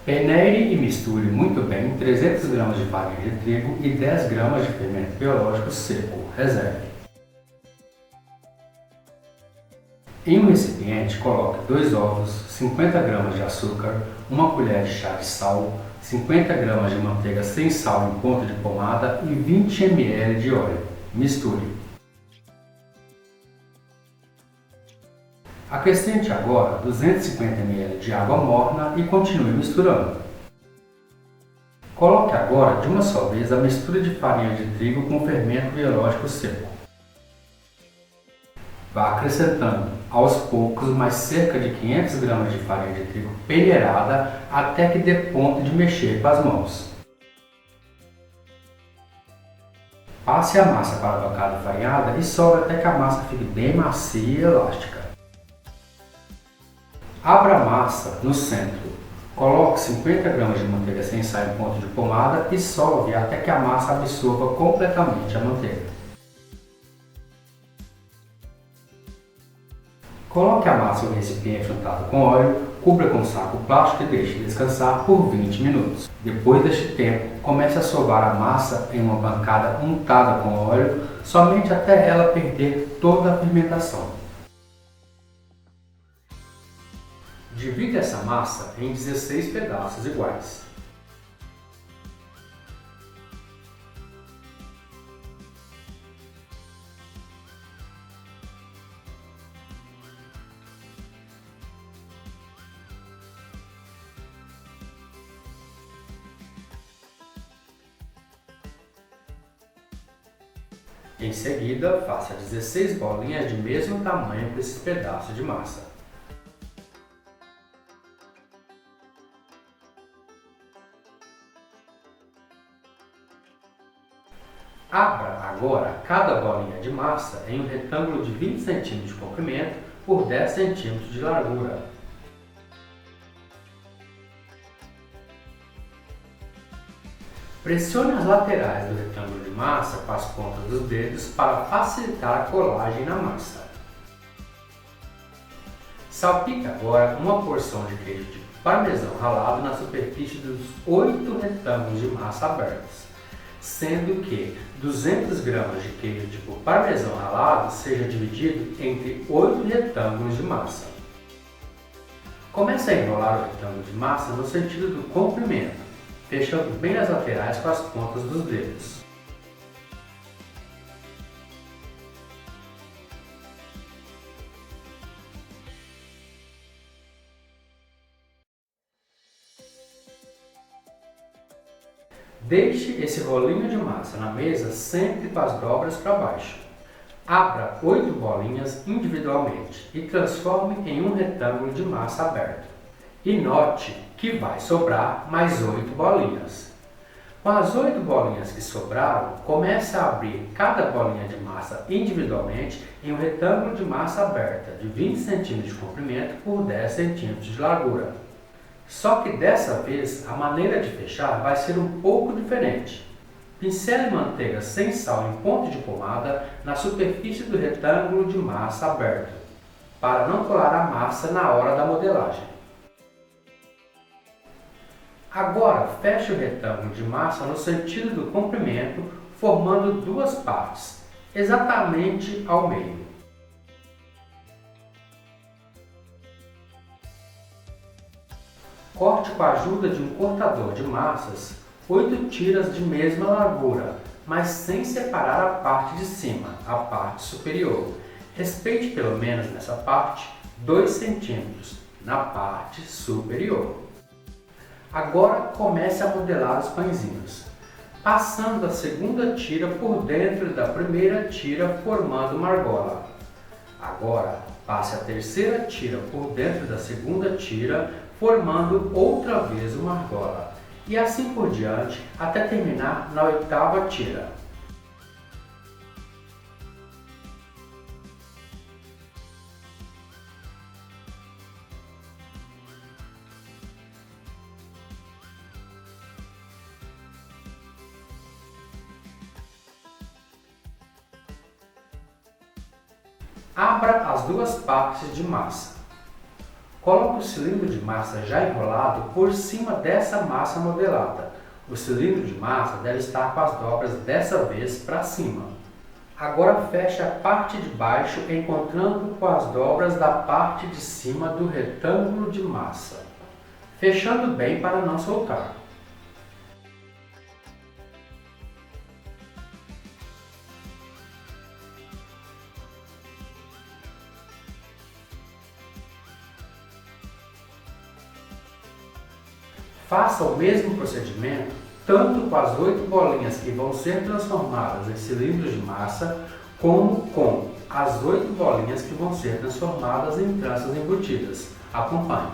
Peneire e misture muito bem 300 gramas de farinha de trigo e 10 gramas de fermento biológico seco. Reserve. Em um recipiente, coloque 2 ovos, 50 gramas de açúcar, 1 colher de chá de sal, 50 gramas de manteiga sem sal em ponto de pomada e 20 ml de óleo. Misture. Acrescente agora 250 ml de água morna e continue misturando. Coloque agora de uma só vez a mistura de farinha de trigo com fermento biológico seco. Vá acrescentando aos poucos mais cerca de 500 gramas de farinha de trigo peneirada até que dê ponto de mexer com as mãos. Passe a massa para a bancada farinhada e sovre até que a massa fique bem macia e elástica. Abra a massa no centro. Coloque 50 gramas de manteiga sem sal em ponto de pomada e sovre até que a massa absorva completamente a manteiga. Coloque a massa em um recipiente untado com óleo, cubra com um saco plástico e deixe descansar por 20 minutos. Depois deste tempo, comece a sovar a massa em uma bancada untada com óleo, somente até ela perder toda a fermentação. Divida essa massa em 16 pedaços iguais. Em seguida, faça 16 bolinhas de mesmo tamanho para esses pedaços de massa. Abra agora cada bolinha de massa em um retângulo de 20 cm de comprimento por 10 cm de largura. Pressione as laterais do retângulo de massa com as pontas dos dedos para facilitar a colagem na massa. Salpique agora uma porção de queijo de parmesão ralado na superfície dos 8 retângulos de massa abertos, sendo que 200 gramas de queijo tipo parmesão ralado seja dividido entre 8 retângulos de massa. Comece a enrolar o retângulo de massa no sentido do comprimento, fechando bem as laterais com as pontas dos dedos. Deixe esse rolinho de massa na mesa sempre com as dobras para baixo. Abra 8 bolinhas individualmente e transforme em um retângulo de massa aberto. E note que vai sobrar mais 8 bolinhas. Com as 8 bolinhas que sobraram, comece a abrir cada bolinha de massa individualmente em um retângulo de massa aberta de 20 cm de comprimento por 10 cm de largura. Só que dessa vez a maneira de fechar vai ser um pouco diferente. Pincele manteiga sem sal em ponto de pomada na superfície do retângulo de massa aberto, para não colar a massa na hora da modelagem. Agora feche o retângulo de massa no sentido do comprimento, formando duas partes, exatamente ao meio. Corte com a ajuda de um cortador de massas 8 tiras de mesma largura, mas sem separar a parte de cima, a parte superior. Respeite pelo menos nessa parte 2 centímetros, na parte superior. Agora comece a modelar os pãezinhos, passando a segunda tira por dentro da primeira tira, formando uma argola. Agora passe a terceira tira por dentro da segunda tira, formando outra vez uma argola, e assim por diante até terminar na 8ª tira. Abra as duas partes de massa. Coloque o cilindro de massa já enrolado por cima dessa massa modelada. O cilindro de massa deve estar com as dobras dessa vez para cima. Agora feche a parte de baixo encontrando com as dobras da parte de cima do retângulo de massa, fechando bem para não soltar. Faça o mesmo procedimento tanto com as 8 bolinhas que vão ser transformadas em cilindros de massa, como com as 8 bolinhas que vão ser transformadas em tranças embutidas. Acompanhe.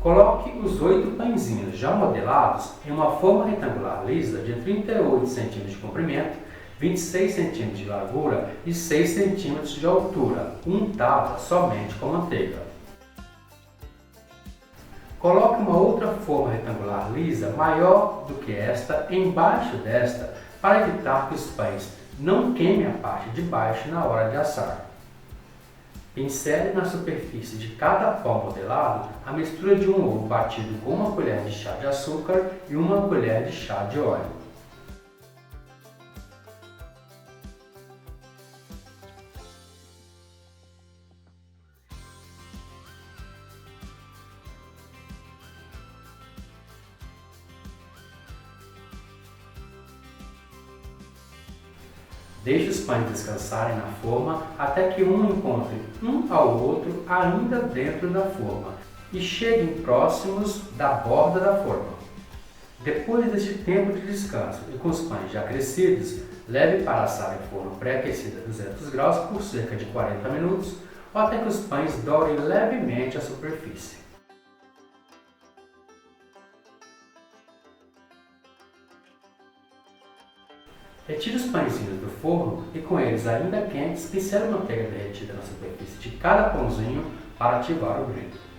Coloque os 8 pãezinhos já modelados em uma forma retangular lisa de 38 cm de comprimento, 26 cm de largura e 6 cm de altura, untada somente com manteiga. Coloque uma outra forma retangular lisa maior do que esta embaixo desta para evitar que os pães não queimem a parte de baixo na hora de assar. Pincele na superfície de cada pão modelado a mistura de um ovo batido com uma colher de chá de açúcar e uma colher de chá de óleo. Deixe os pães descansarem na forma até que um encontre um ao outro ainda dentro da forma e cheguem próximos da borda da forma. Depois deste tempo de descanso e com os pães já crescidos, leve para assar em forno pré-aquecido a 200 graus por cerca de 40 minutos ou até que os pães dourem levemente a superfície. Retire os pãezinhos do forno e com eles ainda quentes, pincele manteiga derretida na superfície de cada pãozinho para ativar o brilho.